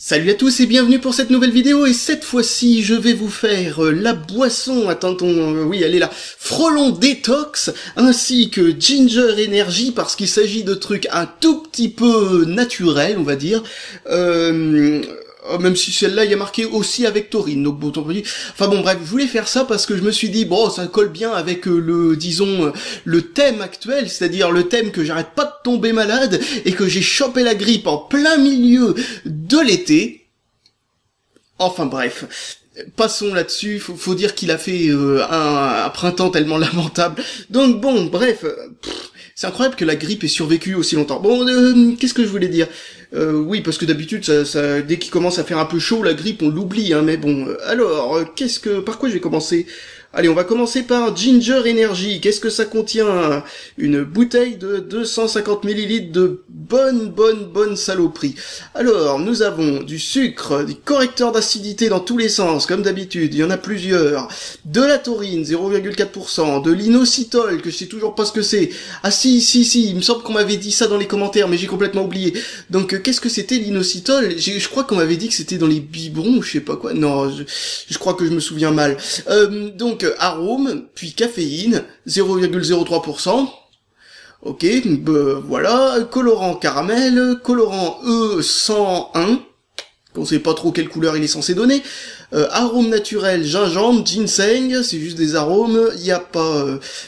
Salut à tous et bienvenue pour cette nouvelle vidéo, et cette fois-ci je vais vous faire la boisson, oui elle est là, Frelon Détox, ainsi que Ginger Energy, parce qu'il s'agit de trucs un tout petit peu naturels, on va dire, même si celle-là il y a marqué aussi avec taurine, donc bon, enfin bon bref, je voulais faire ça parce que je me suis dit, bon ça colle bien avec le thème actuel, c'est-à-dire le thème que j'arrête pas de tomber malade et que j'ai chopé la grippe en plein milieu de l'été. Enfin bref, passons là-dessus, faut dire qu'il a fait un printemps tellement lamentable. Donc bon, bref, c'est incroyable que la grippe ait survécu aussi longtemps. Bon, qu'est-ce que je voulais dire? Oui, parce que d'habitude, dès qu'il commence à faire un peu chaud, la grippe, on l'oublie, hein, mais bon. Alors, par quoi je vais commencer? Allez, on va commencer par Ginger Energy. Qu'est-ce que ça contient? Une bouteille de 250 ml de bonne saloperie. Alors, nous avons du sucre, des correcteurs d'acidité dans tous les sens, comme d'habitude, il y en a plusieurs. De la taurine, 0,4%. De l'inositol, que je sais toujours pas ce que c'est. Ah si, il me semble qu'on m'avait dit ça dans les commentaires, mais j'ai complètement oublié. Donc, qu'est-ce que c'était l'inositol? Je crois qu'on m'avait dit que c'était dans les biberons, je sais pas quoi. Non, je crois que je me souviens mal. Donc, arôme, puis caféine, 0,03%. Ok, voilà, colorant caramel, colorant E101, qu'on sait pas trop quelle couleur il est censé donner, arôme naturel, gingembre, ginseng, c'est juste des arômes, il n'y a pas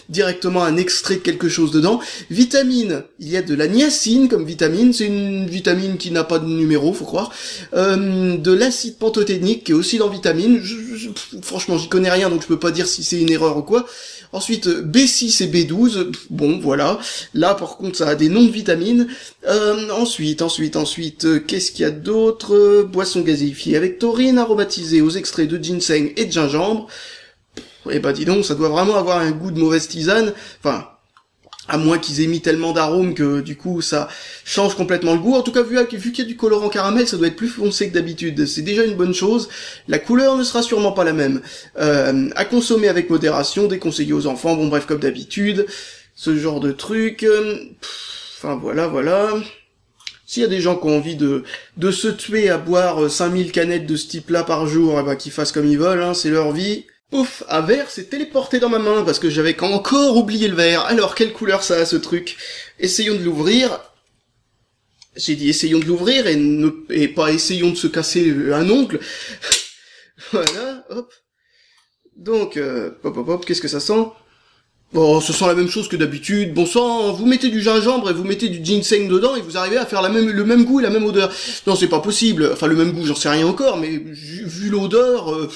directement un extrait de quelque chose dedans. Vitamine, il y a de la niacine comme vitamine, c'est une vitamine qui n'a pas de numéro, faut croire. De l'acide pantothénique qui est aussi dans vitamine, franchement j'y connais rien donc je peux pas dire si c'est une erreur ou quoi. Ensuite, B6 et B12, bon, voilà. Là, par contre, ça a des noms de vitamines. Ensuite, qu'est-ce qu'il y a d'autre? Boisson gazéifiée avec taurine, aromatisée aux extraits de ginseng et de gingembre. Eh ben, dis donc, ça doit vraiment avoir un goût de mauvaise tisane. Enfin, à moins qu'ils aient mis tellement d'arômes que, du coup, ça change complètement le goût. En tout cas, vu qu'il y a du colorant caramel, ça doit être plus foncé que d'habitude. C'est déjà une bonne chose. La couleur ne sera sûrement pas la même. À consommer avec modération, déconseillé aux enfants. Bon, bref, comme d'habitude. Ce genre de truc. Enfin, voilà. S'il y a des gens qui ont envie de se tuer à boire 5000 canettes de ce type-là par jour, eh ben, qu'ils fassent comme ils veulent, hein, c'est leur vie. Pouf, un verre s'est téléporté dans ma main parce que j'avais encore oublié le verre. Alors, quelle couleur ça a ce truc? Essayons de l'ouvrir. J'ai dit essayons de l'ouvrir et pas essayons de se casser un ongle. Voilà, hop. Donc, hop, qu'est-ce que ça sent? Bon, ça sent la même chose que d'habitude. Bon sang, vous mettez du gingembre et vous mettez du ginseng dedans et vous arrivez à faire le même goût et la même odeur. Non, c'est pas possible. Enfin, le même goût, j'en sais rien encore, mais vu l'odeur...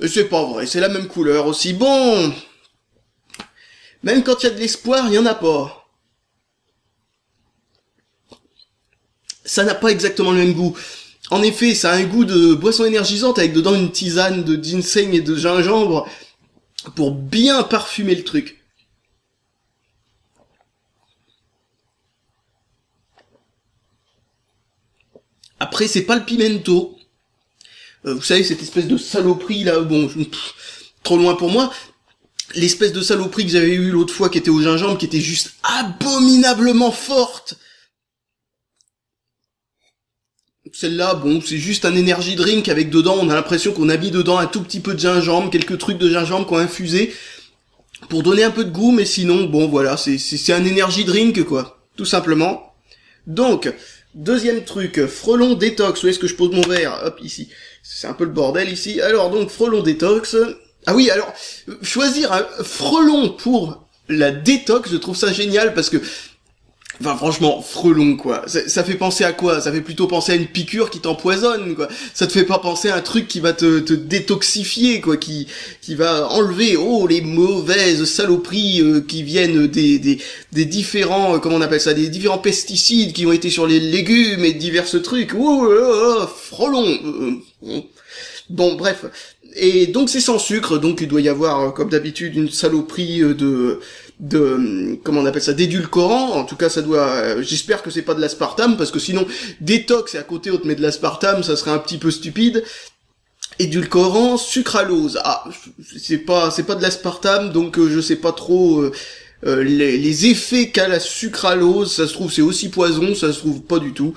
C'est pas vrai, c'est la même couleur aussi. Bon, même quand il y a de l'espoir, il y en a pas. Ça n'a pas exactement le même goût. En effet, ça a un goût de boisson énergisante avec dedans une tisane de ginseng et de gingembre pour bien parfumer le truc. Après, c'est pas le pimento. Vous savez, cette espèce de saloperie là, bon, trop loin pour moi. L'espèce de saloperie que j'avais eue l'autre fois qui était au gingembre, qui était juste abominablement forte. Celle-là, bon, c'est juste un energy drink avec dedans, on a l'impression qu'on a mis dedans un tout petit peu de gingembre, quelques trucs de gingembre qu'on a infusé pour donner un peu de goût, mais sinon, bon, voilà, c'est un energy drink, quoi, tout simplement. Donc, deuxième truc, Frelon Détox, où est-ce que je pose mon verre? Hop, ici. C'est un peu le bordel ici. Alors donc, Frelon Détox. Ah oui, alors, choisir un frelon pour la détox, je trouve ça génial parce que, enfin franchement, frelon quoi. Ça fait penser à quoi? Ça fait plutôt penser à une piqûre qui t'empoisonne quoi. Ça te fait pas penser à un truc qui va te détoxifier quoi, qui va enlever les mauvaises saloperies qui viennent des différents comment on appelle ça, des différents pesticides qui ont été sur les légumes et divers trucs. Frelon. Bon bref. Et donc c'est sans sucre, donc il doit y avoir comme d'habitude une saloperie de comment on appelle ça, d'édulcorant. En tout cas ça doit, j'espère que c'est pas de l'aspartame parce que sinon détox et à côté on te met de l'aspartame, ça serait un petit peu stupide. Édulcorant, sucralose. Ah, c'est pas de l'aspartame donc je sais pas trop les effets qu'a la sucralose, ça se trouve c'est aussi poison, ça se trouve pas du tout.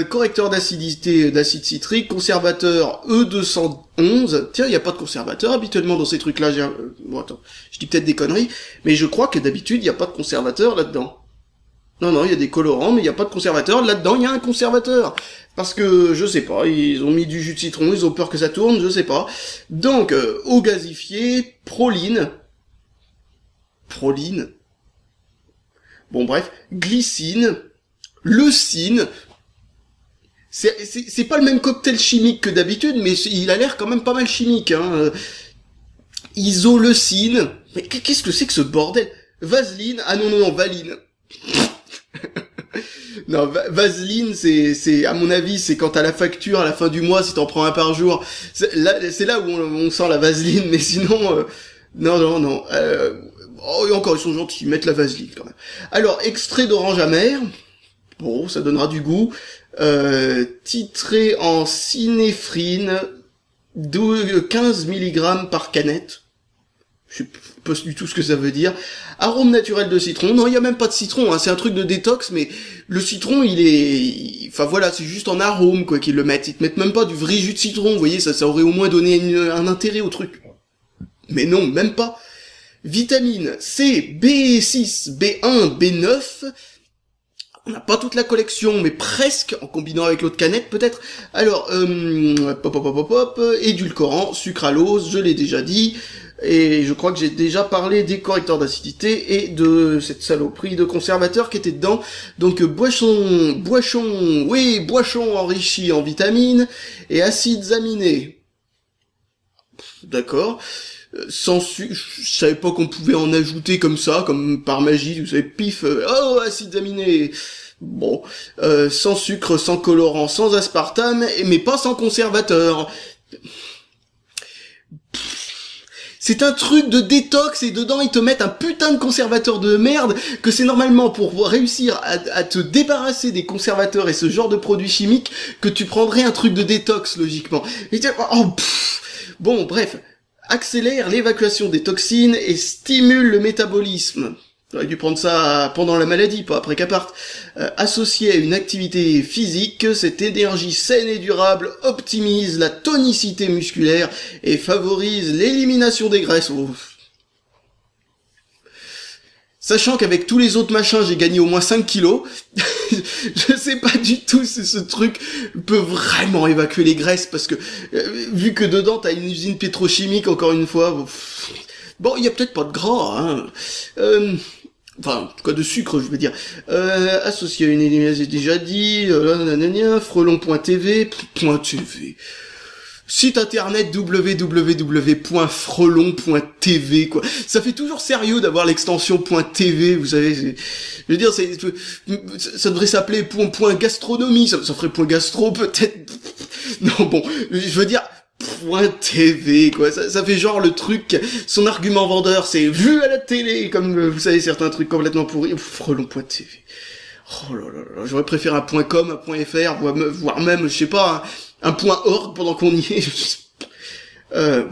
Correcteur d'acidité, d'acide citrique, conservateur E211. Tiens, il y a pas de conservateur habituellement dans ces trucs-là. Bon, attends, je dis peut-être des conneries, mais je crois que d'habitude il y a pas de conservateur là-dedans. Non, il y a des colorants, mais il y a pas de conservateur. Là-dedans, il y a un conservateur. Parce que, je sais pas, ils ont mis du jus de citron, ils ont peur que ça tourne, je sais pas. Donc, eau gasifiée, proline. Bon bref, glycine, leucine. C'est pas le même cocktail chimique que d'habitude, mais il a l'air quand même pas mal chimique, hein. Isoleucine. Mais qu'est-ce que c'est que ce bordel? Vaseline. Ah non, valine. Non, Vaseline, c'est à mon avis, c'est quand t'as la facture à la fin du mois, si t'en prends un par jour. C'est là où on sent la Vaseline, mais sinon, non. Oh, et encore, ils sont gentils, ils mettent la Vaseline quand même. Alors, extrait d'orange amère. Bon, ça donnera du goût. Titré en synéphrine, de 15 mg par canette. Je sais pas du tout ce que ça veut dire. Arôme naturel de citron. Non, il y a même pas de citron, hein. C'est un truc de détox, mais le citron, enfin voilà, c'est juste en arôme, quoi, qu'ils le mettent. Ils te mettent même pas du vrai jus de citron, vous voyez, ça aurait au moins donné un intérêt au truc. Mais non, même pas. Vitamine C, B6, B1, B9. On n'a pas toute la collection, mais presque, en combinant avec l'autre canette, peut-être. Alors, édulcorant, sucralose, je l'ai déjà dit. Et je crois que j'ai déjà parlé des correcteurs d'acidité et de cette saloperie de conservateur qui était dedans. Donc boisson enrichi en vitamines et acides aminés. D'accord. Sans sucre, je savais pas qu'on pouvait en ajouter comme ça, comme par magie, vous savez, pif, acides aminés. Bon, sans sucre, sans colorant, sans aspartame, mais pas sans conservateur. C'est un truc de détox et dedans ils te mettent un putain de conservateur de merde que c'est normalement pour réussir à te débarrasser des conservateurs et ce genre de produits chimiques que tu prendrais un truc de détox logiquement. Bon, bref, accélère l'évacuation des toxines et stimule le métabolisme. J'aurais dû prendre ça pendant la maladie, pas après qu'elle parte. Associé à une activité physique, cette énergie saine et durable optimise la tonicité musculaire et favorise l'élimination des graisses. Oh. Sachant qu'avec tous les autres machins, j'ai gagné au moins 5 kilos, je sais pas du tout si ce truc peut vraiment évacuer les graisses, parce que vu que dedans t'as une usine pétrochimique, encore une fois, bon, il y a peut-être pas de gras, hein. Enfin, en tout cas de sucre, je veux dire. Associé à une élimination, j'ai déjà dit, frelon.tv, .tv. Site internet www.frelon.tv, quoi. Ça fait toujours sérieux d'avoir l'extension .tv, vous savez. Je veux dire, ça devrait s'appeler point gastronomie, ça ferait point gastro, peut-être. Non, bon, je veux dire, .tv, quoi. Ça fait genre le truc, son argument vendeur, c'est vu à la télé, comme vous savez, certains trucs complètement pourris. Frelon.tv. Oh là là, j'aurais préféré un .com, un .fr, voire même, je sais pas, un .org pendant qu'on y est.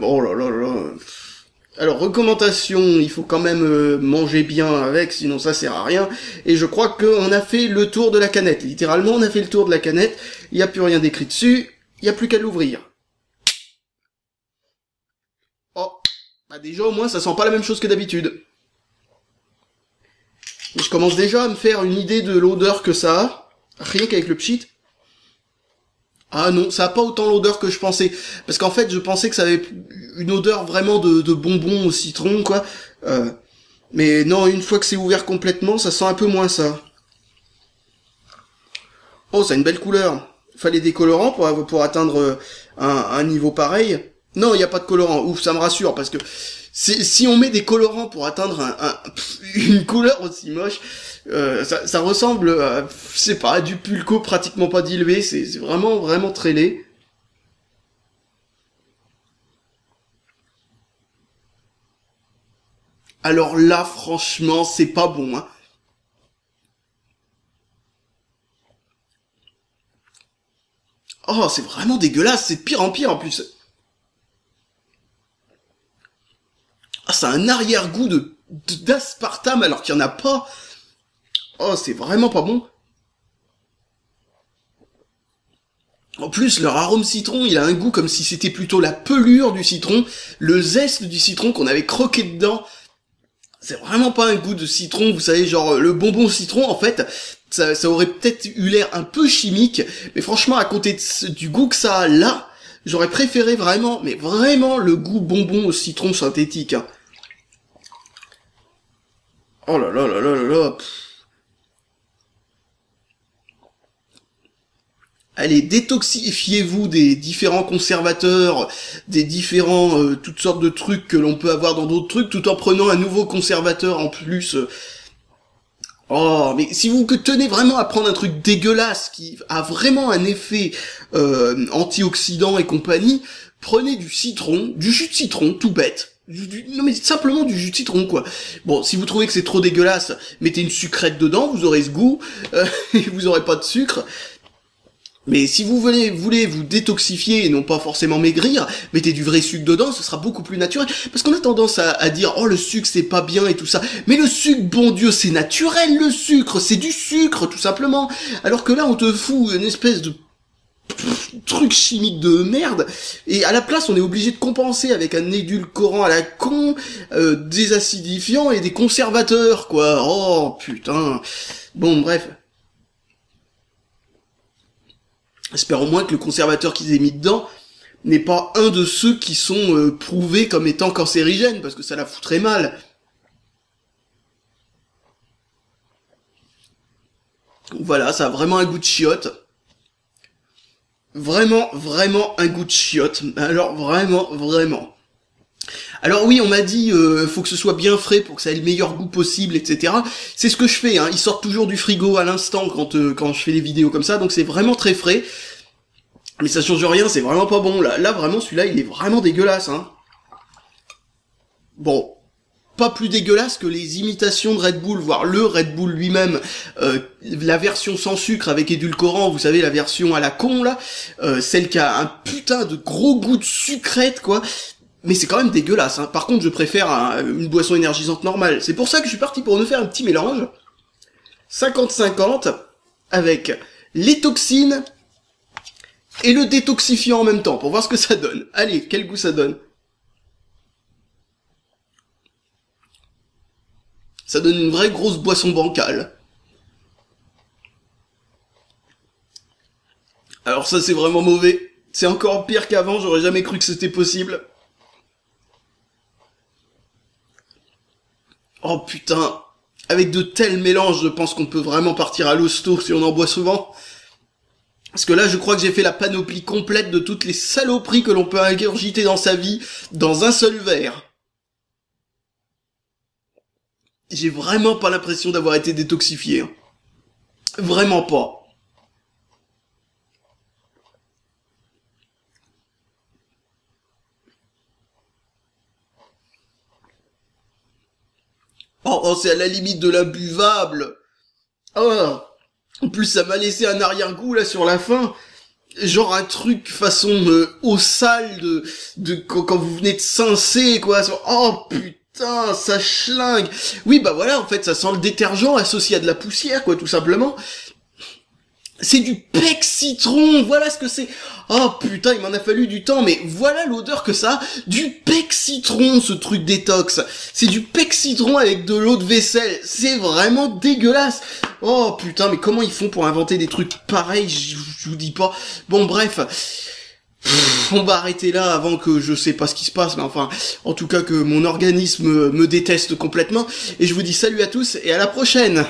Oh là là là. Alors, recommandation, il faut quand même manger bien avec, sinon ça sert à rien. Et je crois qu'on a fait le tour de la canette. Littéralement, on a fait le tour de la canette. Il n'y a plus rien d'écrit dessus. Il n'y a plus qu'à l'ouvrir. Oh, bah déjà au moins ça sent pas la même chose que d'habitude. Je commence déjà à me faire une idée de l'odeur que ça a, rien qu'avec le pchit. Ah non, ça a pas autant l'odeur que je pensais, parce qu'en fait je pensais que ça avait une odeur vraiment de bonbons au citron, quoi. Mais non, une fois que c'est ouvert complètement, ça sent un peu moins ça. Oh, ça a une belle couleur. Fallait des colorants pour atteindre un niveau pareil. Non, il n'y a pas de colorant. Ouf, ça me rassure, parce que si on met des colorants pour atteindre une couleur aussi moche, ça ressemble à, je sais pas, à du pulco pratiquement pas dilué. C'est vraiment, vraiment très laid. Alors là, franchement, c'est pas bon, hein. Oh, c'est vraiment dégueulasse, c'est de pire en pire en plus. Ah, ça a un arrière-goût de d'aspartame alors qu'il y en a pas. Oh, c'est vraiment pas bon. En plus, leur arôme citron, il a un goût comme si c'était plutôt la pelure du citron, le zeste du citron qu'on avait croqué dedans. C'est vraiment pas un goût de citron, vous savez, genre le bonbon citron, en fait, ça aurait peut-être eu l'air un peu chimique, mais franchement, à côté du goût que ça a là, j'aurais préféré vraiment, mais vraiment, le goût bonbon au citron synthétique. Hein. Oh là là là là là là. Allez, détoxifiez-vous des différents conservateurs, des différents toutes sortes de trucs que l'on peut avoir dans d'autres trucs, tout en prenant un nouveau conservateur en plus. Oh, mais si vous tenez vraiment à prendre un truc dégueulasse qui a vraiment un effet antioxydant et compagnie, prenez du citron, du jus de citron, tout bête. Non mais simplement du jus de citron quoi. Bon, si vous trouvez que c'est trop dégueulasse, mettez une sucrète dedans, vous aurez ce goût, et vous aurez pas de sucre. Mais si vous voulez vous détoxifier et non pas forcément maigrir, mettez du vrai sucre dedans, ce sera beaucoup plus naturel. Parce qu'on a tendance à dire, oh le sucre c'est pas bien et tout ça. Mais le sucre, bon Dieu, c'est naturel le sucre, c'est du sucre tout simplement. Alors que là on te fout une espèce de truc chimique de merde, et à la place on est obligé de compenser avec un édulcorant à la con, des acidifiants et des conservateurs quoi. Oh putain. Bon bref. Espère au moins que le conservateur qu'ils aient mis dedans n'est pas un de ceux qui sont prouvés comme étant cancérigènes, parce que ça la foutrait mal. Voilà, ça a vraiment un goût de chiotte. Vraiment, vraiment un goût de chiotte. Alors vraiment, vraiment. Alors oui, on m'a dit, faut que ce soit bien frais pour que ça ait le meilleur goût possible, etc. C'est ce que je fais, hein. Ils sortent toujours du frigo à l'instant quand je fais des vidéos comme ça, donc c'est vraiment très frais. Mais ça change rien, c'est vraiment pas bon. Là vraiment, celui-là, il est vraiment dégueulasse, hein. Bon, pas plus dégueulasse que les imitations de Red Bull, voire le Red Bull lui-même, la version sans sucre avec édulcorant, vous savez, la version à la con, là, celle qui a un putain de gros goût de sucrète, quoi. Mais c'est quand même dégueulasse, hein. Par contre, je préfère une boisson énergisante normale. C'est pour ça que je suis parti pour nous faire un petit mélange. 50-50 avec les toxines et le détoxifiant en même temps, pour voir ce que ça donne. Allez, quel goût ça donne? Ça donne une vraie grosse boisson bancale. Alors ça, c'est vraiment mauvais. C'est encore pire qu'avant, j'aurais jamais cru que c'était possible. Oh putain, avec de tels mélanges, je pense qu'on peut vraiment partir à l'hosto si on en boit souvent. Parce que là, je crois que j'ai fait la panoplie complète de toutes les saloperies que l'on peut ingurgiter dans sa vie dans un seul verre. J'ai vraiment pas l'impression d'avoir été détoxifié. Hein. Vraiment pas. Oh, c'est à la limite de l'imbuvable. Oh, en plus, ça m'a laissé un arrière-goût là sur la fin. Genre un truc façon eau sale de quand vous venez de cincer quoi. Oh putain, ça schlingue. Oui bah voilà, en fait ça sent le détergent associé à de la poussière quoi, tout simplement. C'est du pec citron, voilà ce que c'est. Oh putain, il m'en a fallu du temps, mais voilà l'odeur que ça a. Du pec citron, ce truc détox. C'est du pec citron avec de l'eau de vaisselle. C'est vraiment dégueulasse. Oh putain, mais comment ils font pour inventer des trucs pareils, je vous dis pas. Bon bref, on va arrêter là avant que je sais pas ce qui se passe, mais enfin, en tout cas que mon organisme me déteste complètement. Et je vous dis salut à tous et à la prochaine.